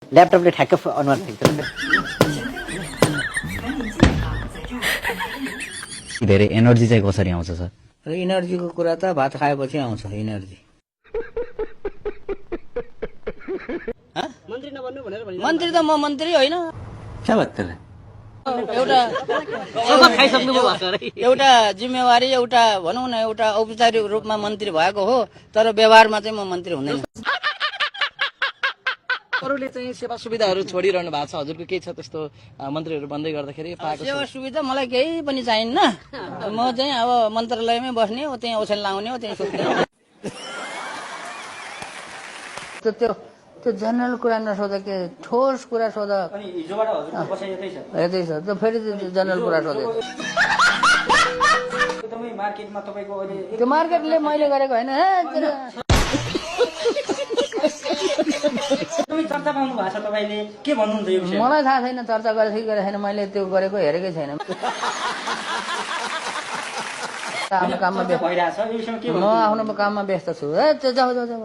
ल्यापटपले ठ्याक्क अनुहार ठिक्छ धेरै एनर्जी चाहिँ कसरी आउँछ सर? र इनर्जीको कुरा त भात खाएपछि आउँछ इनर्जी। मन्त्री त म मन्त्री होइन। एउटा जिम्मेवारी एउटा भनौँ न एउटा औपचारिक रूपमा मन्त्री भएको हो, तर व्यवहारमा चाहिँ म मन्त्री हुँदैन। अरूले चाहिँ सेवा सुविधाहरू छोडिरहनु भएको छ, हजुरको केही छ त्यस्तो मन्त्रीहरू बन्दै गर्दाखेरि पाएको? सेवा सुविधा मलाई केही पनि चाहिन्न। म चाहिँ अब मन्त्रालयमै बस्ने हो, त्यहीँ ओछ्यान लाउने हो, त्यहीँ सुत्ने हो। त्यो जनरल कुरा नसोधा के ठोस कुरा सोधा। यतै छ त फेरि जनरल कुरा सोधे। त्यो मार्केटले मैले गरेको होइन। चर्चा पाउनु भएको छ तपाईँले, के भन्नुहुन्छ यो विषयमा? मलाई थाहा छैन चर्चा गरेको कि गरेको छैन, मैले त्यो गरेको हेरेकै छैन। आफ्नो काममा व्यस्त भइरहेछ यो विषयमा के म आफ्नो काममा व्यस्त छु। जाऊ जाऊ जाऊ